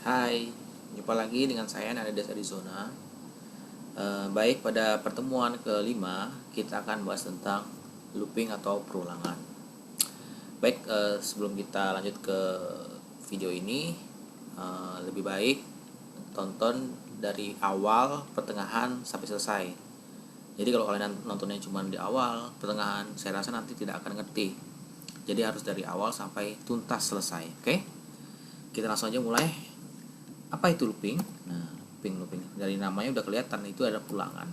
Hai, jumpa lagi dengan saya Nanda Arizona. Baik, pada pertemuan kelima kita akan bahas tentang looping atau perulangan. Baik, sebelum kita lanjut ke video ini, lebih baik tonton dari awal, pertengahan sampai selesai. Jadi kalau kalian nontonnya cuma di awal, pertengahan, saya rasa nanti tidak akan ngerti. Jadi harus dari awal sampai tuntas selesai. Oke? Kita langsung aja mulai. Apa itu looping? Nah, looping dari namanya udah kelihatan itu ada pulangan.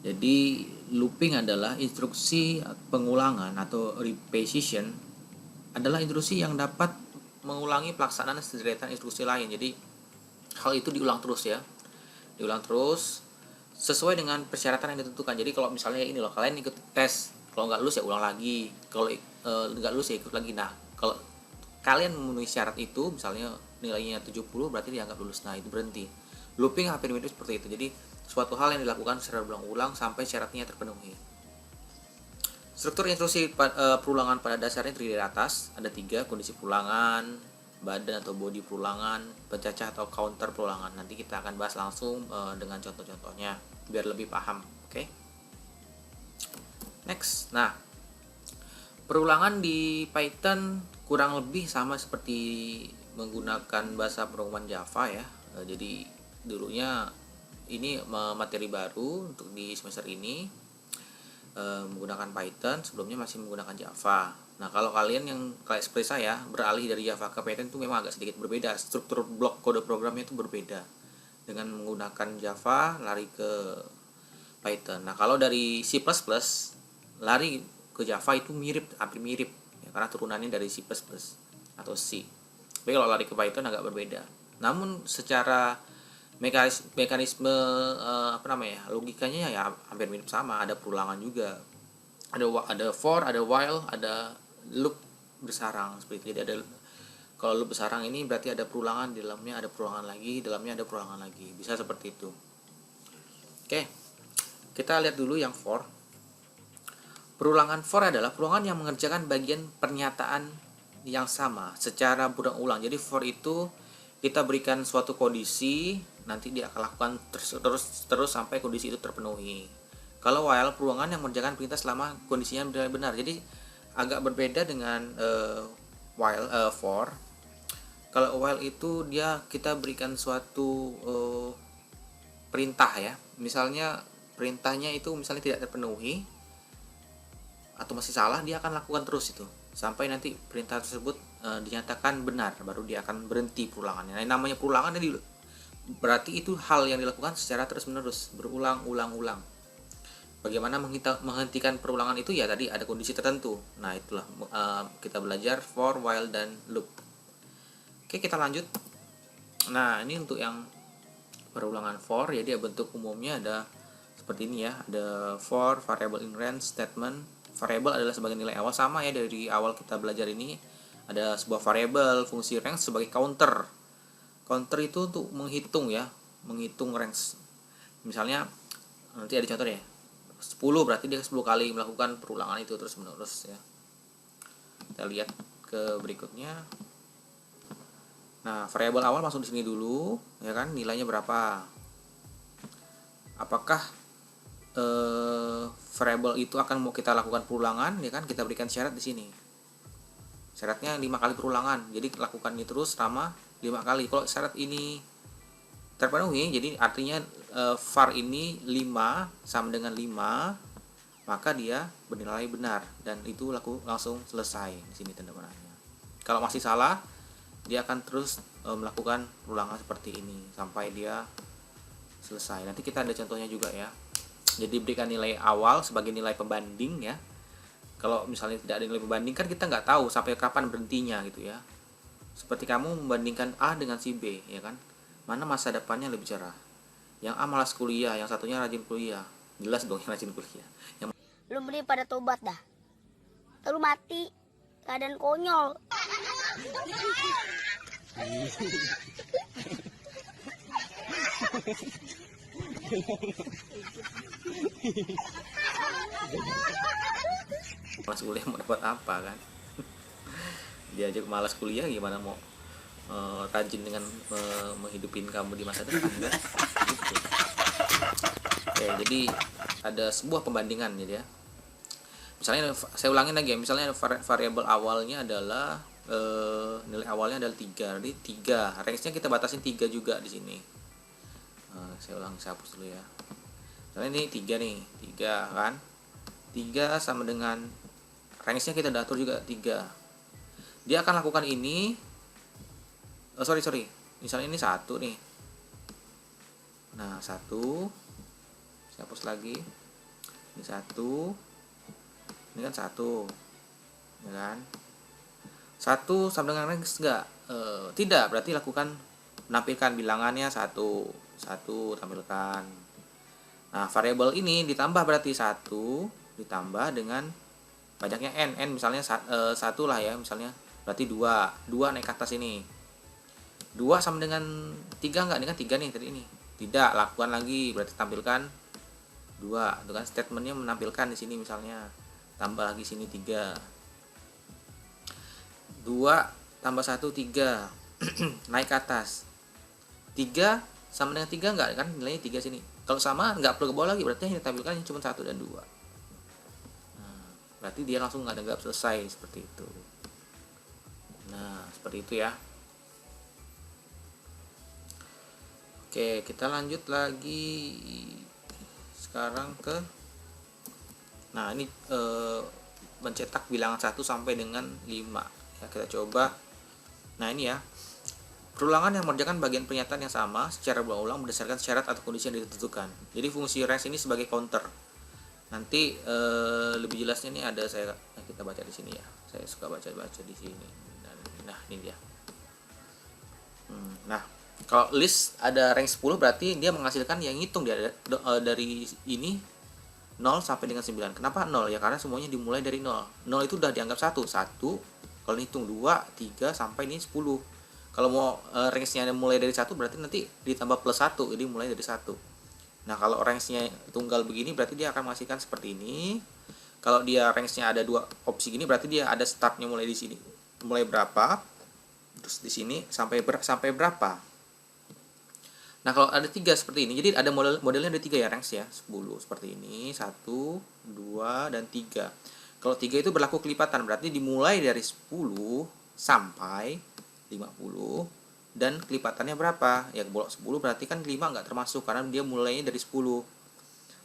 Jadi looping adalah instruksi pengulangan atau repetition, adalah instruksi yang dapat mengulangi pelaksanaan sederetan instruksi lain. Jadi hal itu diulang terus ya, diulang terus sesuai dengan persyaratan yang ditentukan. Jadi kalau misalnya ini loh, kalian ikut tes, kalau nggak lulus ya ulang lagi, kalau nggak lulus ya ikut lagi. Nah, kalau kalian memenuhi syarat itu, misalnya nilainya 70, berarti dianggap lulus. Nah, itu berhenti. Looping hampir mirip seperti itu. Jadi suatu hal yang dilakukan secara berulang-ulang sampai syaratnya terpenuhi. Struktur instruksi perulangan pada dasarnya terdiri dari atas. Ada 3: kondisi perulangan, badan atau body perulangan, pencacah atau counter perulangan. Nanti kita akan bahas langsung dengan contoh-contohnya biar lebih paham. Oke. Next. Nah, perulangan di Python kurang lebih sama seperti menggunakan bahasa pemrograman Java ya. Jadi dulunya ini materi baru untuk di semester ini menggunakan Python, sebelumnya masih menggunakan Java. Nah, kalau kalian yang kayak seperti saya beralih dari Java ke Python itu memang agak sedikit berbeda. Struktur blok kode programnya itu berbeda. Dengan menggunakan Java lari ke Python. Nah, kalau dari C++ lari ke Java itu hampir mirip ya, karena turunannya dari C++ atau C. Tapi kalau lari ke Python agak berbeda. Namun secara mekanisme logikanya ya hampir mirip sama. Ada perulangan juga. Ada for, ada while, ada loop bersarang seperti itu. Jadi ada, kalau loop bersarang ini berarti ada perulangan, di dalamnya ada perulangan lagi, dalamnya ada perulangan lagi. Bisa seperti itu. Oke. Kita lihat dulu yang for. Perulangan for adalah perulangan yang mengerjakan bagian pernyataan yang sama secara berulang-ulang. Jadi for itu kita berikan suatu kondisi, nanti dia akan lakukan terus sampai kondisi itu terpenuhi. Kalau while, perulangan yang mengerjakan perintah selama kondisinya benar. Jadi agak berbeda dengan for. Kalau while itu kita berikan suatu perintah ya. Misalnya perintahnya itu misalnya tidak terpenuhi atau masih salah, dia akan lakukan terus itu sampai nanti perintah tersebut dinyatakan benar, baru dia akan berhenti perulangannya. Nah, namanya perulangan jadi berarti itu hal yang dilakukan secara terus-menerus, berulang-ulang. Bagaimana menghentikan perulangan itu ya, tadi ada kondisi tertentu. Nah, itulah kita belajar for, while, dan loop. Oke, kita lanjut. Nah, ini untuk yang perulangan for, jadi bentuk umumnya ada seperti ini ya. Ada for, variable in range, statement. Variable adalah sebagai nilai awal, sama ya dari awal kita belajar ini. Ada sebuah variable, fungsi range sebagai counter. Counter itu untuk menghitung ya, menghitung range. Misalnya nanti ada contoh ya, 10 berarti dia 10 kali melakukan perulangan itu terus menerus ya. Kita lihat ke berikutnya. Nah, variabel awal masuk di sini dulu ya kan, nilainya berapa? Apakah variabel itu akan mau kita lakukan perulangan ya kan, kita berikan syarat di sini. Syaratnya 5 kali perulangan. Jadi lakukan ini terus selama 5 kali. Kalau syarat ini terpenuhi, jadi artinya var ini 5 sama dengan 5, maka dia bernilai benar dan itu langsung selesai. Di sini tanda panahnya. Kalau masih salah, dia akan terus melakukan perulangan seperti ini sampai dia selesai. Nanti kita ada contohnya juga ya. Jadi berikan nilai awal sebagai nilai pembanding ya. Kalau misalnya tidak ada nilai pembanding kan kita nggak tahu sampai kapan berhentinya gitu ya. Seperti kamu membandingkan A dengan si B ya kan. Mana masa depannya lebih cerah? Yang A malas kuliah, yang satunya rajin kuliah. Jelas dong yang rajin kuliah. Lu beli pada tobat dah. Lalu mati. Keadaan konyol. Malas kuliah mau dapat apa kan? Diajak malas kuliah gimana mau rajin dengan menghidupin kamu di masa depan kan gitu. Oke, jadi ada sebuah pembandingan gitu ya. Misalnya saya ulangin lagi ya, misalnya variabel awalnya adalah nilai awalnya adalah 3. Jadi 3, range-nya kita batasin 3 juga di sini. Saya ulang, saya hapus dulu ya. Misalnya ini 3 nih, 3 kan. 3 sama dengan range-nya kita atur juga 3. Dia akan lakukan ini. Sorry. Misalnya ini 1 nih. Nah, 1. Saya hapus lagi. Ini 1. Ini kan 1. Ya kan? 1 sama dengan range enggak? Tidak, berarti lakukan menampilkan bilangannya 1 tampilkan. Nah, variabel ini ditambah berarti 1 ditambah dengan banyaknya n misalnya 1 lah ya, misalnya berarti 2 naik ke atas ini. 2 sama dengan 3 enggak? Ini kan 3 nih tadi ini. Tidak, lakukan lagi, berarti tampilkan 2. Itu kan statementnya menampilkan di sini misalnya. Tambah lagi sini 3. 2 tambah 1 3. Naik ke atas. 3 sama dengan 3 enggak kan? Nilainya 3 sini. Kalau sama enggak perlu ke bawah lagi, berarti yang ditampilkan cuma 1 dan 2. Nah, berarti dia langsung nganggap selesai seperti itu. Nah, seperti itu ya. Oke, kita lanjut lagi sekarang ke ini mencetak bilangan 1 sampai dengan 5 ya, kita coba. Nah, ini ya, perulangan yang mengerjakan bagian pernyataan yang sama secara berulang berdasarkan syarat atau kondisi yang ditentukan. Jadi fungsi range ini sebagai counter. Nanti lebih jelasnya ini ada kita baca di sini ya. Saya suka baca di sini. Nah, ini dia. Nah, kalau list ada rank 10 berarti dia menghasilkan yang ngitung dia dari ini 0 sampai dengan 9. Kenapa 0? Ya karena semuanya dimulai dari 0. 0 itu udah dianggap 1. Kalau hitung 2, 3 sampai ini 10. Kalau mau range-nya mulai dari 1 berarti nanti ditambah plus 1. Jadi mulai dari 1. Nah, kalau range-nya tunggal begini berarti dia akan menghasilkan seperti ini. Kalau dia range-nya ada 2 opsi gini berarti dia ada start-nya mulai di sini. Mulai berapa? Terus di sini sampai berapa? Nah, kalau ada 3 seperti ini, jadi ada modelnya ada 3 ya range ya, 10 seperti ini, 1, 2, dan 3. Kalau 3 itu berlaku kelipatan, berarti dimulai dari 10 sampai 50, dan kelipatannya berapa? Ya, kalau 10 berarti kan 5 nggak termasuk, karena dia mulainya dari 10.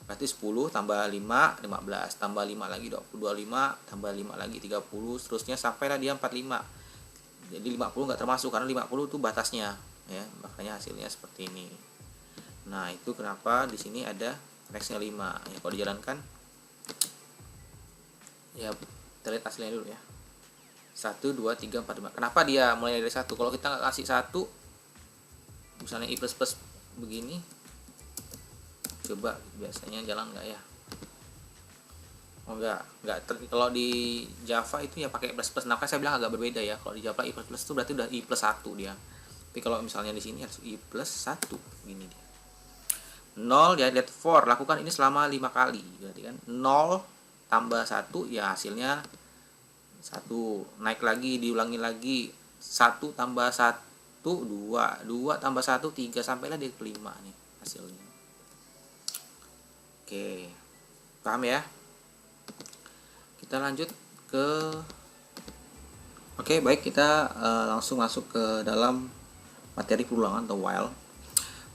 Berarti 10 tambah 5, 15, tambah 5 lagi 25, tambah 5 lagi 30, seterusnya sampailah dia 45. Jadi 50 nggak termasuk, karena 50 itu batasnya. Ya, makanya hasilnya seperti ini. Nah, itu kenapa di sini ada range-nya 5. Ya, kalau dijalankan ya kita lihat hasilnya dulu ya. 1 2 3 4 5. Kenapa dia mulai dari 1? Kalau kita nggak kasih 1 misalnya i++ begini, coba biasanya jalan nggak ya? Oh, enggak. Kalau di Java itu ya pakai plus++. Nah, kan saya bilang agak berbeda ya. Kalau di Java i++ itu berarti udah i+1 dia. Tapi kalau misalnya di sini harus i+1 gini dia. 0 ya, lihat for, lakukan ini selama 5 kali. Berarti kan 0 tambah 1 ya hasilnya 1. Naik lagi, diulangi lagi. 1 tambah 1 2, 2 tambah 1 3 sampailah di kelima nih hasilnya. Oke. Paham ya? Kita lanjut ke Oke, baik, kita langsung masuk ke dalam materi perulangan atau while.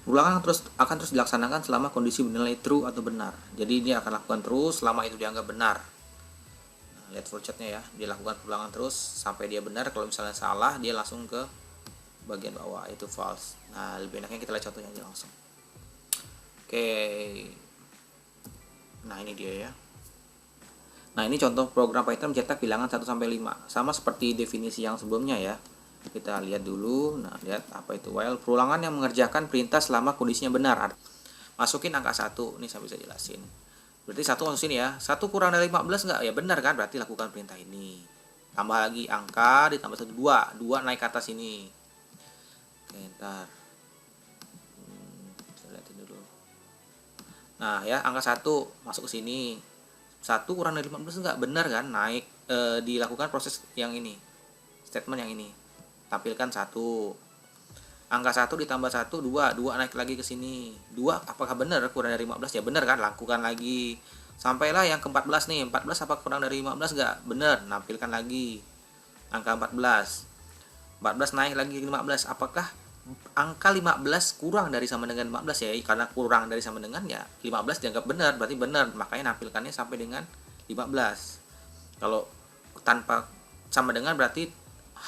Perulangan akan terus dilaksanakan selama kondisi bernilai true atau benar. Jadi dia akan lakukan terus selama itu dianggap benar. Nah, lihat flowchartnya ya, dia lakukan perulangan terus sampai dia benar. Kalau misalnya salah, dia langsung ke bagian bawah, itu false. Nah, lebih enaknya kita lihat contohnya aja langsung. Oke. Nah, ini dia ya. Nah, ini contoh program Python mencetak bilangan 1 sampai 5. Sama seperti definisi yang sebelumnya ya. Kita lihat dulu. Nah, lihat apa itu while. Perulangan yang mengerjakan perintah selama kondisinya benar. Masukin angka 1. Ini saya bisa jelasin. Berarti 1 masuk sini ya. 1 kurang dari 15 enggak? Ya benar kan? Berarti lakukan perintah ini. Tambah lagi angka, ditambah 1 2. 2 naik ke atas ini. Oke, ntar. Saya lihatin dulu. Nah, ya, angka 1 masuk ke sini. 1 kurang dari 15 enggak? Benar kan? Naik, dilakukan proses yang ini. Statement yang ini. tampilkan 1. Angka 1 ditambah 1 2, 2 naik lagi ke sini. 2 apakah benar kurang dari 15? Ya benar kan, lakukan lagi. Sampailah yang ke 14 nih. 14 apa kurang dari 15 enggak? Benar, nampilkan lagi angka 14. 14 naik lagi ke 15. Apakah angka 15 kurang dari sama dengan 15 ya? Karena kurang dari sama dengan ya 15 dianggap benar, berarti benar. Makanya nampilkannya sampai dengan 15. Kalau tanpa sama dengan berarti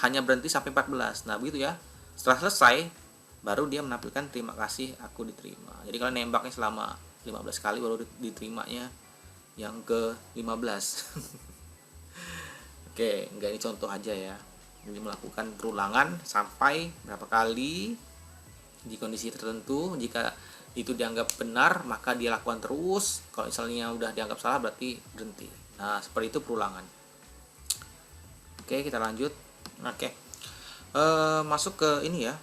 hanya berhenti sampai 14. Nah, begitu ya. Setelah selesai baru dia menampilkan terima kasih aku diterima. Jadi kalau nembaknya selama 15 kali baru diterimanya yang ke 15. Oke, enggak, ini contoh aja ya. Jadi melakukan perulangan sampai berapa kali di kondisi tertentu. Jika itu dianggap benar maka dia lakukan terus. Kalau misalnya udah dianggap salah berarti berhenti. Nah, seperti itu perulangan. Oke, kita lanjut. Oke. Masuk ke ini ya.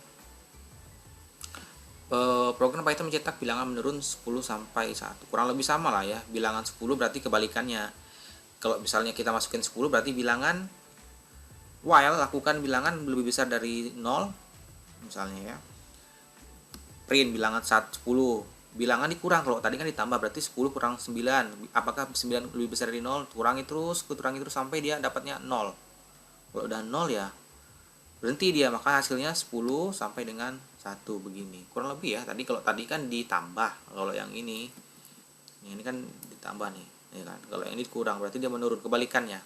Program Python mencetak bilangan menurun 10 sampai 1. Kurang lebih sama lah ya. Bilangan 10 berarti kebalikannya. Kalau misalnya kita masukin 10 berarti bilangan while lakukan bilangan lebih besar dari 0 misalnya ya. Print bilangan 10. Bilangan dikurang, kalau tadi kan ditambah berarti 10 kurang 9. Apakah 9 lebih besar dari 0? Kurangi terus sampai dia dapatnya 0. Kalau udah 0 ya berhenti dia, maka hasilnya 10 sampai dengan 1 begini. Kurang lebih ya. Kalau tadi kan ditambah, kalau yang ini kan ditambah nih, ya kan. Kalau yang ini kurang berarti dia menurun, kebalikannya.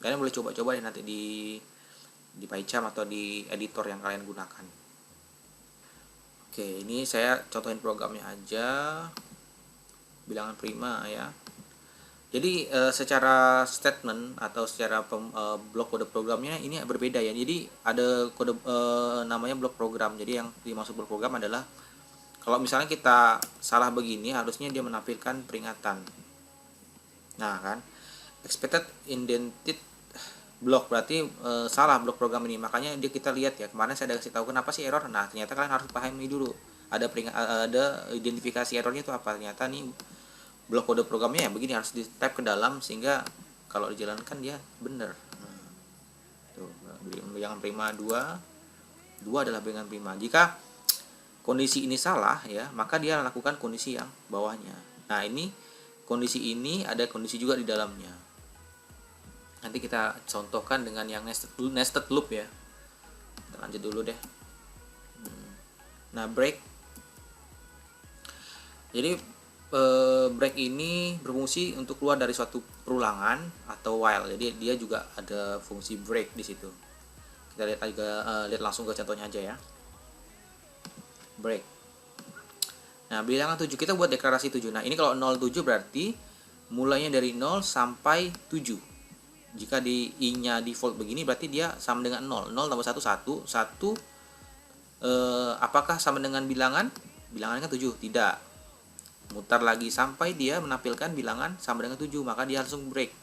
Kalian boleh coba-coba deh nanti di PyCharm atau di editor yang kalian gunakan. Oke, ini saya contohin programnya aja. Bilangan prima ya. Jadi secara statement atau secara blok kode programnya ini berbeda ya. Jadi ada kode namanya blok program. Jadi yang dimaksud blok program adalah kalau misalnya kita salah begini harusnya dia menampilkan peringatan. Nah kan, expected indented block berarti salah blok program ini. Makanya kita lihat ya, kemarin saya udah kasih tahu kenapa sih error. Nah ternyata kalian harus pahami dulu. Ada identifikasi errornya itu apa. Ternyata nih blok kode programnya ya begini, harus di type ke dalam sehingga kalau dijalankan dia benar. Tuh, bilangan prima 2 adalah bilangan prima. Jika kondisi ini salah ya, maka dia lakukan kondisi yang bawahnya. Nah, ini kondisi ini ada kondisi juga di dalamnya. Nanti kita contohkan dengan yang nested loop ya. Kita lanjut dulu deh. Nah, break. Jadi break ini berfungsi untuk keluar dari suatu perulangan atau while. Jadi dia juga ada fungsi break di situ. Kita lihat langsung ke contohnya aja ya. Break. Nah, bilangan 7 kita buat deklarasi 7. Nah, ini kalau 07 berarti mulainya dari 0 sampai 7. Jika di i-nya default begini berarti dia sama dengan 0. 0 tambah 1 1. 1 apakah sama dengan bilangan? Bilangannya kan 7? Tidak. Mutar lagi sampai dia menampilkan bilangan sama dengan 7, maka dia langsung break.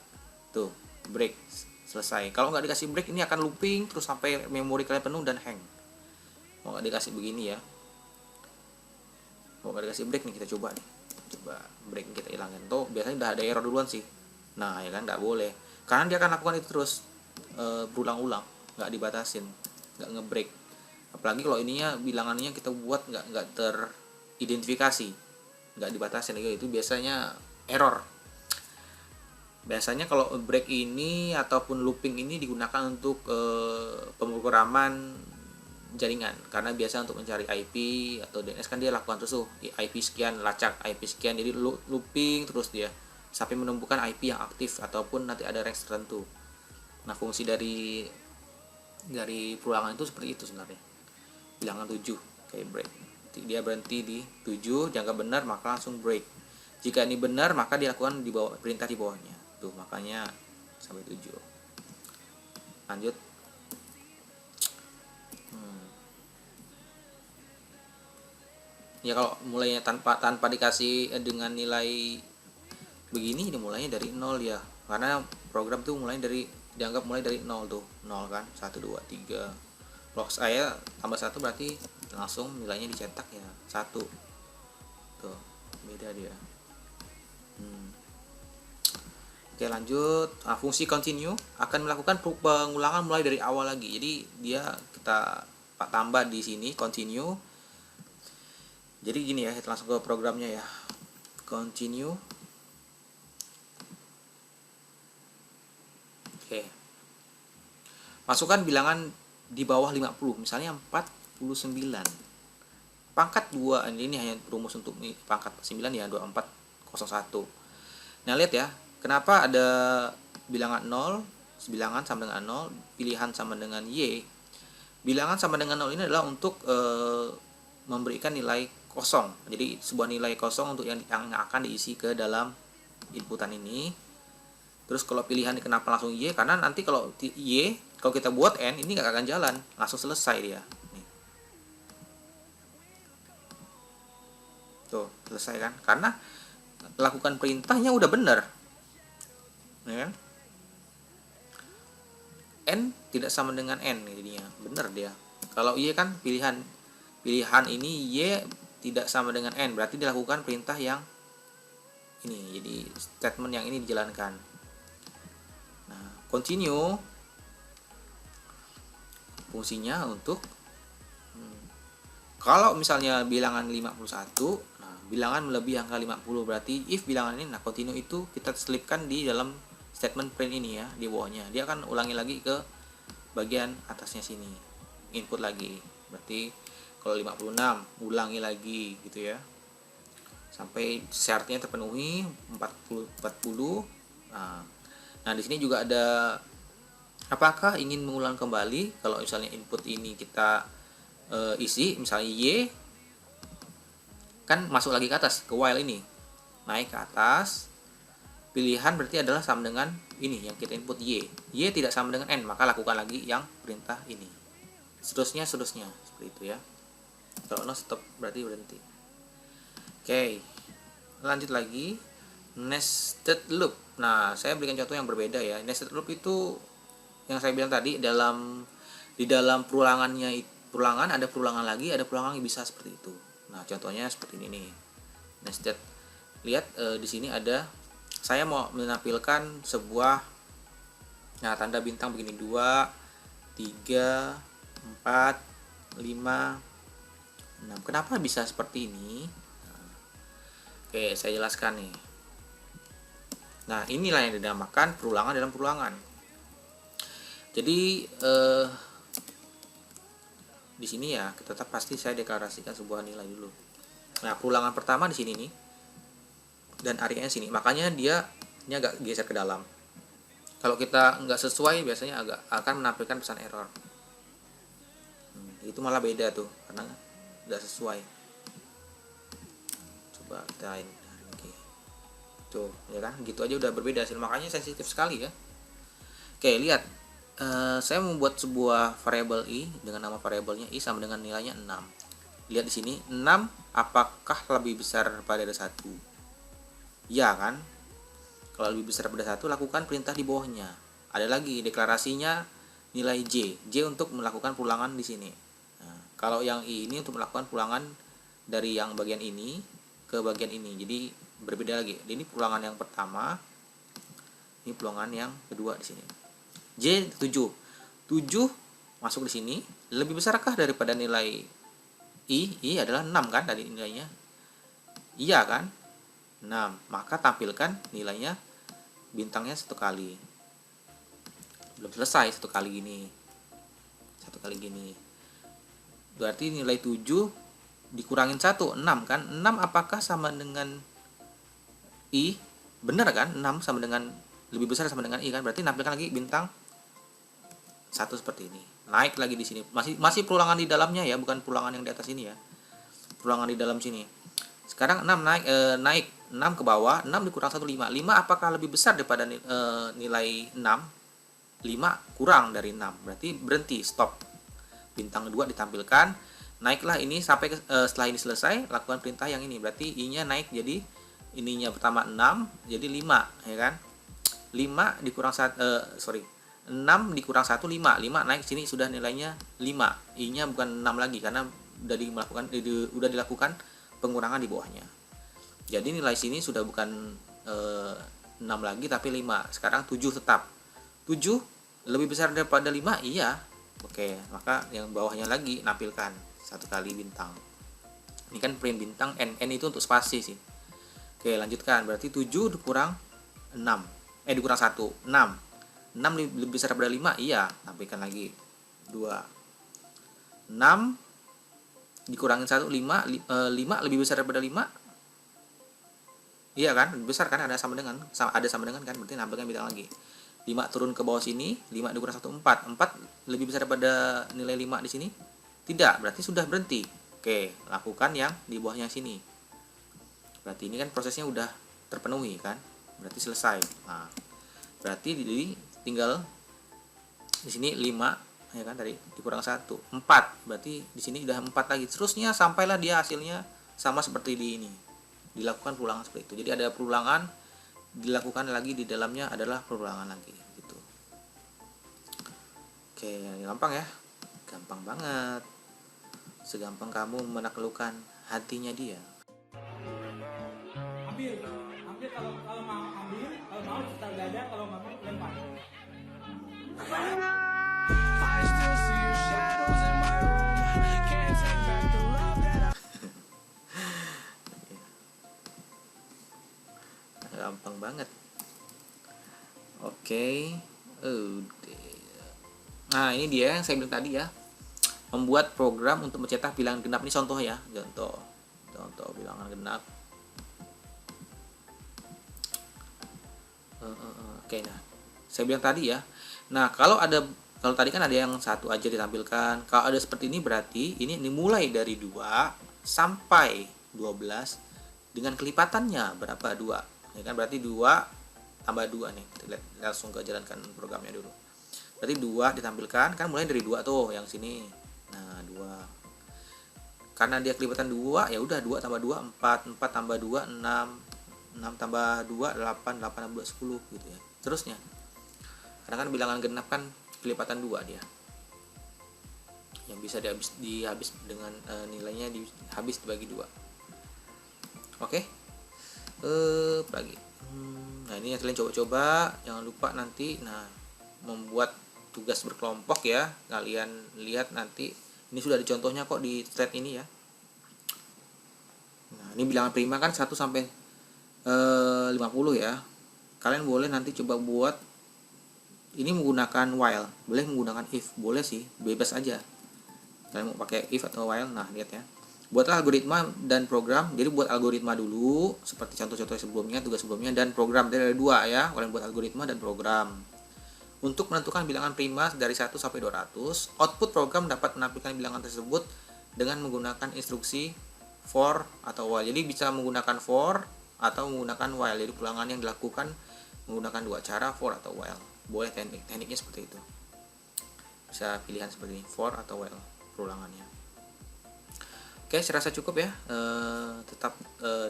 Tuh, break, selesai. Kalau nggak dikasih break ini akan looping terus sampai memori kalian penuh dan hang. Mau nggak dikasih begini ya, mau nggak dikasih break nih, kita coba break, kita hilangin. Tuh biasanya udah ada error duluan sih. Nah ya kan, nggak boleh karena dia akan lakukan itu terus berulang-ulang, nggak dibatasin, nggak ngebreak. Apalagi kalau ininya bilangannya kita buat nggak teridentifikasi, nggak dibatasin lagi, itu biasanya error. Biasanya kalau break ini ataupun looping ini digunakan untuk pemrograman jaringan, karena biasa untuk mencari IP atau DNS kan dia lakukan terus tuh IP sekian, lacak IP sekian, jadi looping terus dia sampai menemukan IP yang aktif ataupun nanti ada range tertentu. Nah, fungsi dari perulangan itu seperti itu sebenarnya. Bilangan 7 kayak break. Dia berhenti di 7, dianggap benar maka langsung break. Jika ini benar maka dilakukan di bawah, perintah di bawahnya. Tuh, makanya sampai 7. Lanjut. Ya kalau mulainya tanpa dikasih dengan nilai begini, dia mulainya dari 0 ya. Karena program tuh dianggap mulai dari 0 tuh. 0 kan. 1 2 3. Log saya tambah 1 berarti langsung nilainya dicetak ya 1. Tuh, beda dia. Oke, lanjut. Nah, fungsi continue akan melakukan pengulangan mulai dari awal lagi. Jadi dia kita tambah di sini continue. Jadi gini ya, kita langsung ke programnya ya. Continue. Oke. Masukkan bilangan di bawah 50, misalnya 49. Pangkat 2, ini hanya rumus untuk pangkat 9 ya, 2401. Nah, lihat ya. Kenapa ada bilangan 0, bilangan sama dengan 0, pilihan sama dengan Y. Bilangan sama dengan 0 ini adalah untuk memberikan nilai kosong. Jadi sebuah nilai kosong untuk yang akan diisi ke dalam inputan ini. Terus kalau pilihan kenapa langsung Y? Karena nanti kalau Y, kalau kita buat N, ini nggak akan jalan. Langsung selesai dia. Nih. Tuh, selesai kan? Karena lakukan perintahnya udah benar. Ya. N tidak sama dengan N jadinya, benar dia. Kalau Y kan pilihan ini Y tidak sama dengan N, berarti dilakukan perintah yang ini, jadi statement yang ini dijalankan. Nah, continue fungsinya untuk kalau misalnya bilangan 51, nah bilangan melebihi angka 50, berarti if bilangan ini, nah continue itu kita selipkan di dalam statement print ini ya, di bawahnya. Dia akan ulangi lagi ke bagian atasnya sini. Input lagi. Berarti kalau 56 ulangi lagi gitu ya. Sampai syaratnya terpenuhi 40. Nah, di sini juga ada apakah ingin mengulang kembali. Kalau misalnya input ini kita isi, misalnya Y kan masuk lagi ke atas, ke while ini. Naik ke atas. Pilihan berarti adalah sama dengan ini yang kita input Y. Y tidak sama dengan N, maka lakukan lagi yang perintah ini. Seterusnya seperti itu ya. Kalau no stop berarti berhenti. Oke. Lanjut lagi nested loop. Nah, saya berikan contoh yang berbeda ya. Nested loop itu yang saya bilang tadi di dalam perulangan ada perulangan lagi, ada perulangan yang bisa seperti itu. Nah, contohnya seperti ini nih. Nested. Lihat di sini ada, saya mau menampilkan sebuah tanda bintang begini, 2, 3, 4, 5, 6. Kenapa bisa seperti ini? Oke, saya jelaskan nih. Nah, inilah yang dinamakan perulangan dalam perulangan. Jadi di sini ya, tetap pasti saya deklarasikan sebuah nilai dulu. Nah, perulangan pertama di sini nih. Dan area sini, makanya dia ini agak geser ke dalam. Kalau kita nggak sesuai, biasanya akan menampilkan pesan error. Itu malah beda tuh, karena nggak sesuai. Coba kita ini, tuh ya kan, gitu aja udah berbeda hasil, makanya sensitif sekali ya. Oke, lihat, saya membuat sebuah variabel i dengan nama variabelnya i sama dengan nilainya 6. Lihat di sini, 6 apakah lebih besar daripada 1? Ya kan? Kalau lebih besar daripada 1, lakukan perintah di bawahnya. Ada lagi deklarasinya nilai J untuk melakukan pulangan di sini. Nah, kalau yang I ini untuk melakukan pulangan dari yang bagian ini ke bagian ini. Jadi berbeda lagi. Ini pulangan yang pertama, ini pulangan yang kedua di sini. J 7 masuk di sini. Lebih besarkah daripada nilai I? I adalah 6 kan tadi nilainya. Iya kan? 6, maka tampilkan nilainya bintangnya 1 kali. Belum selesai, 1 kali gini. Berarti nilai 7 dikurangin 1, 6 kan? 6 apakah sama dengan I? Benar kan? 6 sama dengan lebih besar sama dengan I kan? Berarti tampilkan lagi bintang 1 seperti ini. Naik lagi di sini. Masih perulangan di dalamnya ya, bukan perulangan yang di atas ini ya. Perulangan di dalam sini. Sekarang 6 naik 6 ke bawah, 6 dikurang 1, 5. 5 apakah lebih besar daripada nilai 6? 5 kurang dari 6. Berarti berhenti, stop. Bintang 2 ditampilkan. Naiklah ini sampai setelah ini selesai, lakukan perintah yang ini. Berarti I-nya naik jadi ininya pertama 6 jadi 5, ya kan? 5 dikurang 6 dikurang 1, 5. 5 naik sini sudah nilainya 5. I-nya bukan 6 lagi karena udah dilakukan pengurangan di bawahnya. Jadi nilai sini sudah bukan 6 lagi tapi 5. Sekarang 7 tetap. 7 lebih besar daripada 5? Iya. Oke, maka yang bawahnya lagi nampilkan 1 kali bintang. Ini kan print bintang, n itu untuk spasi sih. Oke, lanjutkan. Berarti 7 dikurang 6. Dikurang 1, 6. 6 lebih besar daripada 5? Iya, tampilkan lagi 2. 6 dikurangin 1, 5. 5 lebih besar daripada 5? Iya kan? Lebih besar kan? Ada sama dengan kan? Berarti nampilkan bintang lagi. 5 turun ke bawah sini, 5 dikurang 1, 4. 4 lebih besar daripada nilai 5 di sini? Tidak, berarti sudah berhenti. Oke, lakukan yang di bawahnya sini. Berarti ini kan prosesnya udah terpenuhi kan? Berarti selesai. Nah, berarti tinggal di sini 5 ya kan, tadi dikurang 1, 4. Berarti di sini udah 4 lagi. Terusnya sampailah dia hasilnya sama seperti di ini. Dilakukan perulangan seperti itu. Jadi ada perulangan, dilakukan lagi, di dalamnya adalah perulangan lagi gitu. Oke, gampang ya. Gampang banget. Segampang kamu menaklukkan hatinya dia. Ambil kalau mau ambil, kalau mau setel dada, kalau nggak mau lempar. I still see your shadows in my room. Can't take back the love that Gampang banget. Oke. Nah, ini dia yang saya bilang tadi ya. Membuat program untuk mencetak bilangan genap. Ini contoh ya. Contoh bilangan genap. Oke, nah. Saya bilang tadi ya. Nah, kalau tadi kan ada yang 1 aja ditampilkan. Kalau ada seperti ini berarti ini dimulai dari 2 sampai 12 dengan kelipatannya berapa? 2. Ya kan, berarti 2 tambah 2 nih. Kita lihat, langsung ke jalankan programnya dulu. Berarti 2 ditampilkan, kan mulai dari 2 tuh yang sini. Nah, 2. Karena dia kelipatan 2, ya udah 2 tambah 2 4, 4 tambah 2 6, 6 tambah 2 8, 8 tambah 2 10 gitu ya. Terusnya. Karena kan bilangan genap kan kelipatan 2 dia. Yang bisa dihabis dengan nilainya habis dibagi 2. Oke. Lagi. Nah, ini yang kalian coba-coba, jangan lupa nanti membuat tugas berkelompok ya. Kalian lihat nanti, ini sudah ada contohnya kok di thread ini ya. Nah, ini bilangan prima kan 1 sampai 50 ya. Kalian boleh nanti coba buat ini menggunakan while, boleh menggunakan if, boleh sih, bebas aja. Kalian mau pakai if atau while, nah lihat ya. Buatlah algoritma dan program. Jadi buat algoritma dulu seperti contoh-contoh sebelumnya, tugas sebelumnya, dan program. Dari 2 ya. Kalian buat algoritma dan program. Untuk menentukan bilangan prima dari 1 sampai 200, output program dapat menampilkan bilangan tersebut dengan menggunakan instruksi for atau while. Jadi bisa menggunakan for atau menggunakan while. Jadi ulangan yang dilakukan menggunakan 2 cara, for atau while. Boleh tekniknya seperti itu. Bisa pilihan seperti ini, for atau while perulangannya. Oke, saya rasa cukup ya. Tetap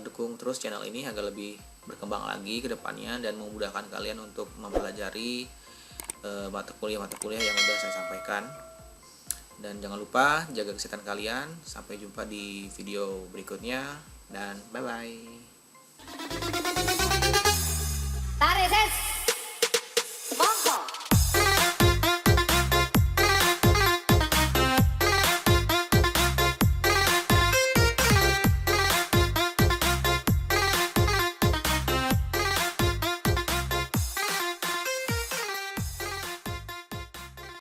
dukung terus channel ini agar lebih berkembang lagi ke depannya dan memudahkan kalian untuk mempelajari mata kuliah yang udah saya sampaikan. Dan jangan lupa jaga kesehatan kalian. Sampai jumpa di video berikutnya dan bye bye.